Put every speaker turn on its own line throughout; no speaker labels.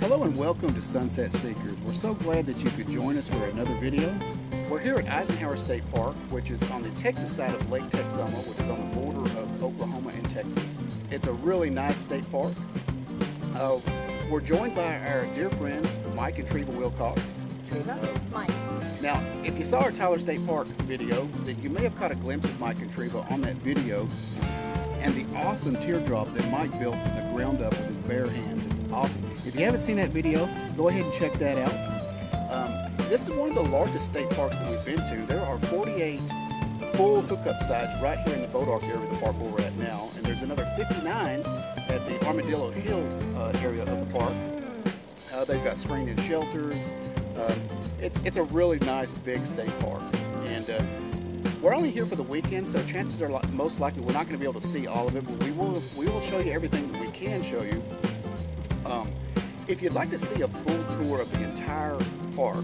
Hello and welcome to Sunset Seekers. We're so glad that you could join us for another video. We're here at Eisenhower State Park, which is on the Texas side of Lake Texoma, which is on the border of Oklahoma and Texas. It's a really nice state park. We're joined by our dear friends, Mike and Treva Wilcox.
Treva, Mike.
Now, if you saw our Tyler State Park video, then you may have caught a glimpse of Mike and Treva on that video and the awesome teardrop that Mike built from the ground up with his bare hands. It's awesome. If you haven't seen that video, go ahead and check that out. This is one of the largest state parks that we've been to. There are 48 full hookup sites right here in the Bois area of the park where we're at now, and there's another 59 at the Armadillo Hill area of the park. They've got screened-in shelters. It's a really nice big state park, and we're only here for the weekend, so chances are most likely we're not going to be able to see all of it, but we will show you everything that we can show you. If you'd like to see a full tour of the entire park,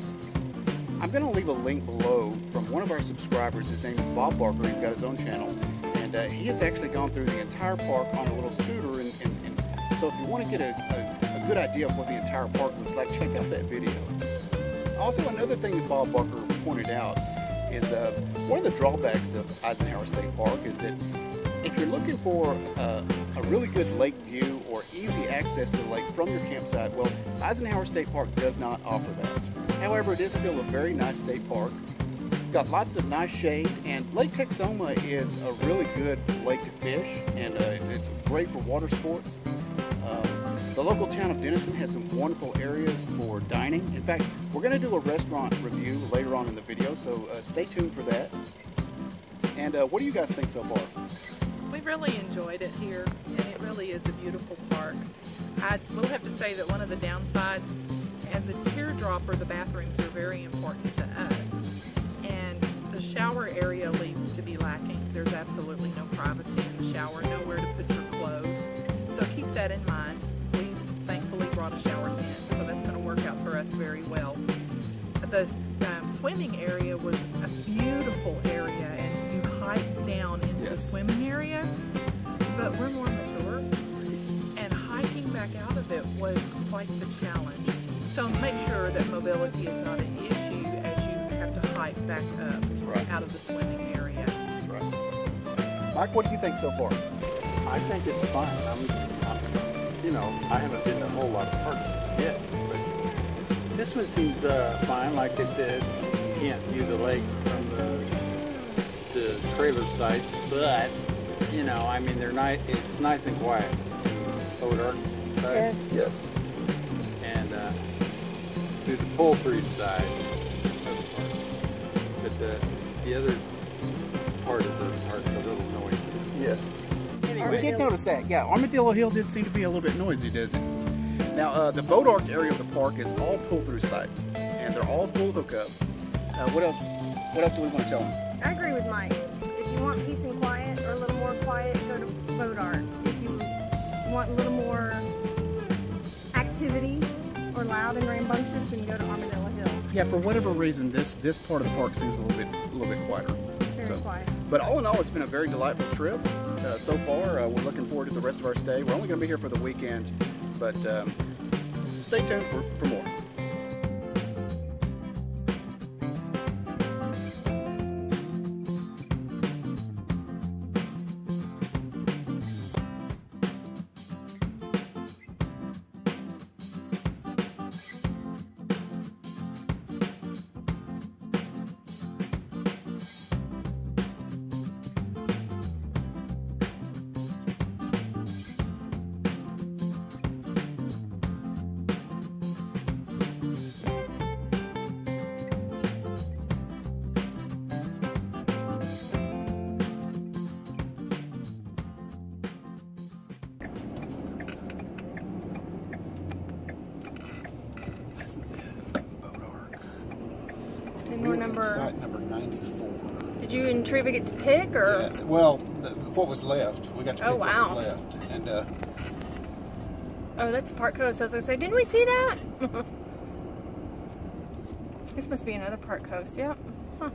I'm going to leave a link below from one of our subscribers. His name is Bob Barker. He's got his own channel, and he has actually gone through the entire park on a little scooter, and so if you want to get a good idea of what the entire park looks like, check out that video. Also, another thing that Bob Barker pointed out is one of the drawbacks of Eisenhower State Park is that if you're looking for a really good lake view or easy access to the lake from your campsite, well, Eisenhower State Park does not offer that. However, it is still a very nice state park. It's got lots of nice shade, and Lake Texoma is a really good lake to fish, and it's great for water sports. The local town of Denison has some wonderful areas for dining. In fact, we're going to do a restaurant review later on in the video, so stay tuned for that. And what do you guys think so far?
We really enjoyed it here, and it really is a beautiful park. I will have to say that one of the downsides, as a teardropper, the bathrooms are very important to us, and the shower area leads to be lacking. There's absolutely no privacy in the shower, nowhere to put your clothes, so keep that in mind. We thankfully brought a shower tent, so that's going to work out for us very well. The swimming area was a beautiful area, and you hike down into the swimming area, but we're more mature, and hiking back out of it was quite the challenge. So make sure that mobility is not an issue as you have to hike back up out of the swimming area.
That's right. Mike, what do you think so far?
I think it's fine. You know, I haven't been to a whole lot of parks yet, but this one seems fine. Like they said, you can't view the lake from the trailer sites, but you know, I mean, they're nice. It's nice and quiet. Bois side,
Yes.
and through the pull-through side of the park. But the other part of the park's a little noisy.
Yes.
Anyway.
We did notice that. Yeah, Armadillo Hill did seem to be a little bit noisy, didn't it? Now, the boat arc area of the park is all pull-through sites, and they're all full hookup. What else do we want to tell them?
I agree with Mike. If you want peace and quiet, or a little more quiet, go to Boat Art. If you want a little more activity or loud and rambunctious, then go to Armadillo Hill.
Yeah, for whatever reason, this part of the park seems a little bit quieter.
Very quiet.
But all in all, it's been a very delightful trip so far. We're looking forward to the rest of our stay. We're only going to be here for the weekend, but stay tuned for more.
And we're
Site number 94.
Did you and Treva get to pick, or?
Yeah, well, what was left. We got to pick what was left. And
oh, that's Park Coast. I was going to say, didn't we see that? This must be another Park Coast. Yep. Huh.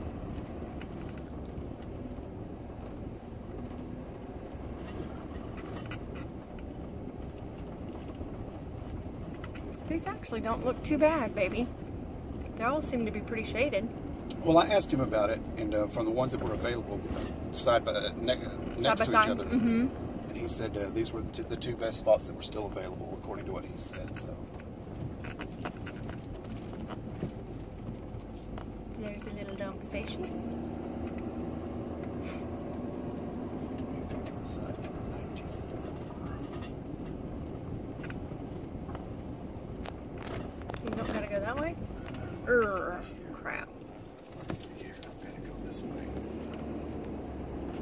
These actually don't look too bad, baby. They all seem to be pretty shaded.
Well, I asked him about it, and from the ones that were available next to each other, and he said these were the two best spots that were still available, according to what he said. So
there's a little dump station.
Go to the side of 94.
You don't gotta go that way? Crap.
Let's see here. I've got to go this way.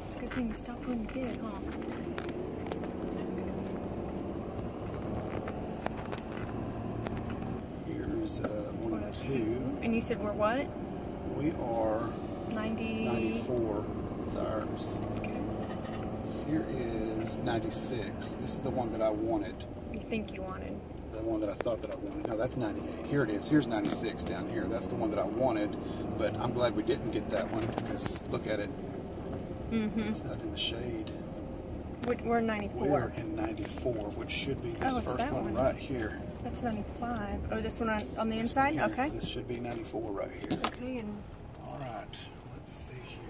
It's a good thing you stopped when you did, huh?
Here's 102.
And you said we're what?
We are
94
is ours.
Okay.
Here is 96. This is the one that I wanted.
You think you wanted?
The one that I thought that I wanted. No, that's 98. Here it is. Here's 96 down here. That's the one that I wanted, but I'm glad we didn't get that one because look at it. It's not in the shade.
We're in 94.
We're in 94, which should be this first one right here.
That's 95. Oh, this one on the inside? Okay.
This should be 94 right here.
Okay, and
All right. Let's see here.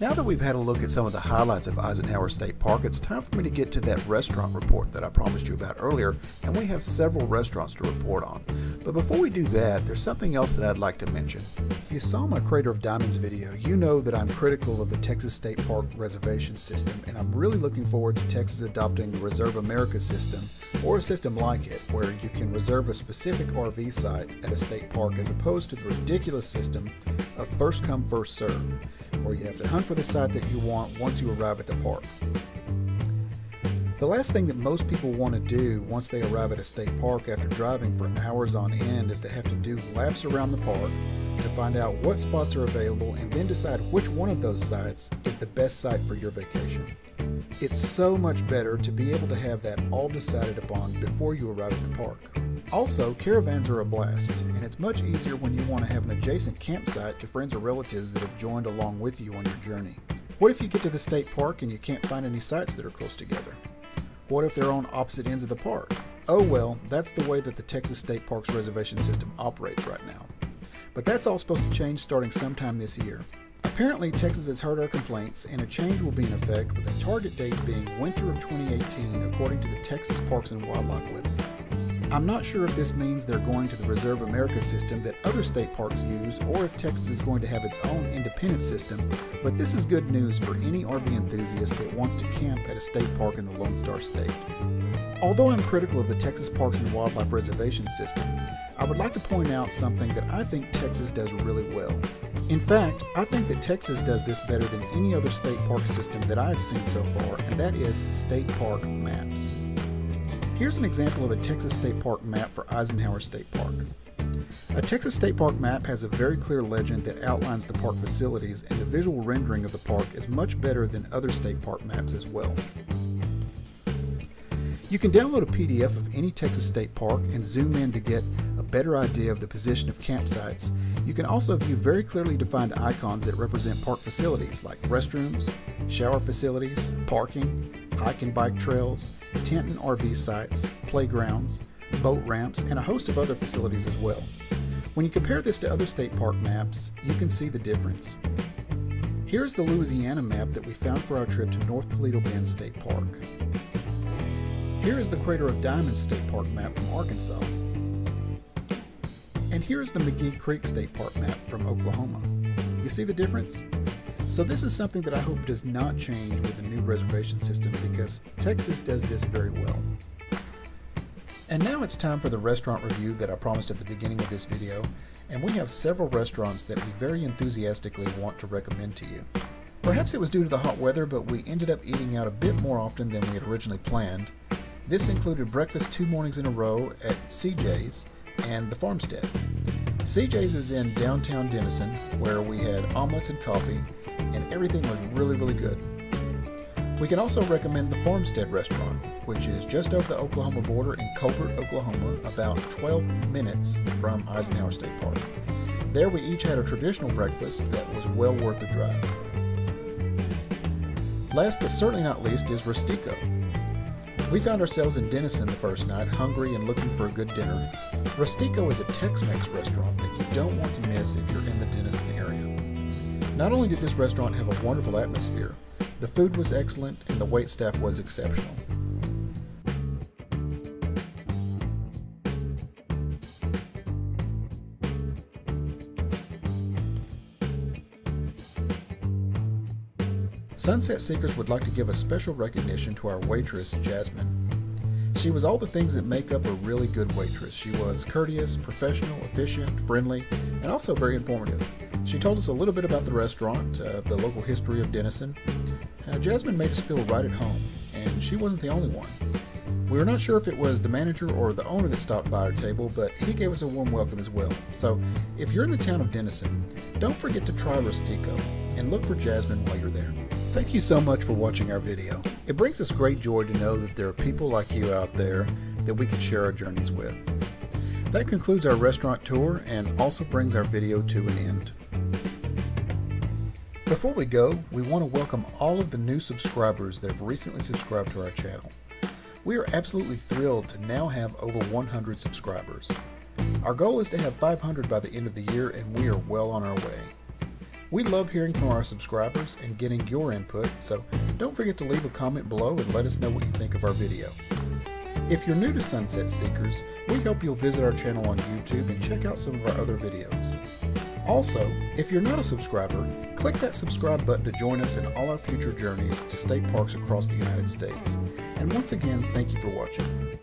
Now that we've had a look at some of the highlights of Eisenhower State Park, it's time for me to get to that restaurant report that I promised you about earlier, and we have several restaurants to report on. But before we do that, there's something else that I'd like to mention. If you saw my Crater of Diamonds video, you know that I'm critical of the Texas State Park reservation system, and I'm really looking forward to Texas adopting the Reserve America system, or a system like it, where you can reserve a specific RV site at a state park as opposed to the ridiculous system of first come, first serve, where you have to hunt for the site that you want once you arrive at the park. The last thing that most people want to do once they arrive at a state park after driving for hours on end is to have to do laps around the park to find out what spots are available and then decide which one of those sites is the best site for your vacation. It's so much better to be able to have that all decided upon before you arrive at the park. Also, caravans are a blast, and it's much easier when you want to have an adjacent campsite to friends or relatives that have joined along with you on your journey. What if you get to the state park and you can't find any sites that are close together? What if they're on opposite ends of the park? Oh well, that's the way that the Texas State Parks reservation system operates right now. But that's all supposed to change starting sometime this year. Apparently, Texas has heard our complaints, and a change will be in effect with a target date being winter of 2018 according to the Texas Parks and Wildlife website. I'm not sure if this means they're going to the Reserve America system that other state parks use, or if Texas is going to have its own independent system, but this is good news for any RV enthusiast that wants to camp at a state park in the Lone Star State. Although I'm critical of the Texas Parks and Wildlife reservation system, I would like to point out something that I think Texas does really well. In fact, I think that Texas does this better than any other state park system that I've seen so far, and that is state park maps. Here's an example of a Texas State Park map for Eisenhower State Park. A Texas State Park map has a very clear legend that outlines the park facilities, and the visual rendering of the park is much better than other state park maps as well. You can download a PDF of any Texas state park and zoom in to get a better idea of the position of campsites. You can also view very clearly defined icons that represent park facilities like restrooms, shower facilities, parking, hike and bike trails, tent and RV sites, playgrounds, boat ramps, and a host of other facilities as well. When you compare this to other state park maps, you can see the difference. Here's the Louisiana map that we found for our trip to North Toledo Bend State Park. Here is the Crater of Diamonds State Park map from Arkansas. And here is the McGee Creek State Park map from Oklahoma. You see the difference? So this is something that I hope does not change with the new reservation system, because Texas does this very well. And now it's time for the restaurant review that I promised at the beginning of this video, and we have several restaurants that we very enthusiastically want to recommend to you. Perhaps it was due to the hot weather, but we ended up eating out a bit more often than we had originally planned. This included breakfast 2 mornings in a row at CJ's and the Farmstead. CJ's is in downtown Denison, where we had omelets and coffee, and everything was really good. We can also recommend the Farmstead restaurant, which is just over the Oklahoma border in Colbert, Oklahoma, about 12 minutes from Eisenhower State Park. There we each had a traditional breakfast that was well worth the drive. Last but certainly not least is Rustico. We found ourselves in Denison the first night, hungry and looking for a good dinner. Rustico is a Tex-Mex restaurant that you don't want to miss if you're in the Denison area. Not only did this restaurant have a wonderful atmosphere, the food was excellent and the waitstaff was exceptional. Sunset Seekers would like to give a special recognition to our waitress, Jasmine. She was all the things that make up a really good waitress. She was courteous, professional, efficient, friendly, and also very informative. She told us a little bit about the restaurant, the local history of Denison. Jasmine made us feel right at home, and she wasn't the only one. We were not sure if it was the manager or the owner that stopped by our table, but he gave us a warm welcome as well. So if you're in the town of Denison, don't forget to try Rustico and look for Jasmine while you're there. Thank you so much for watching our video. It brings us great joy to know that there are people like you out there that we can share our journeys with. That concludes our restaurant tour and also brings our video to an end. Before we go, we want to welcome all of the new subscribers that have recently subscribed to our channel. We are absolutely thrilled to now have over 100 subscribers. Our goal is to have 500 by the end of the year, and we are well on our way. We love hearing from our subscribers and getting your input, so don't forget to leave a comment below and let us know what you think of our video. If you're new to Sunset Seekers, we hope you'll visit our channel on YouTube and check out some of our other videos. Also, if you're not a subscriber, click that subscribe button to join us in all our future journeys to state parks across the United States. And once again, thank you for watching.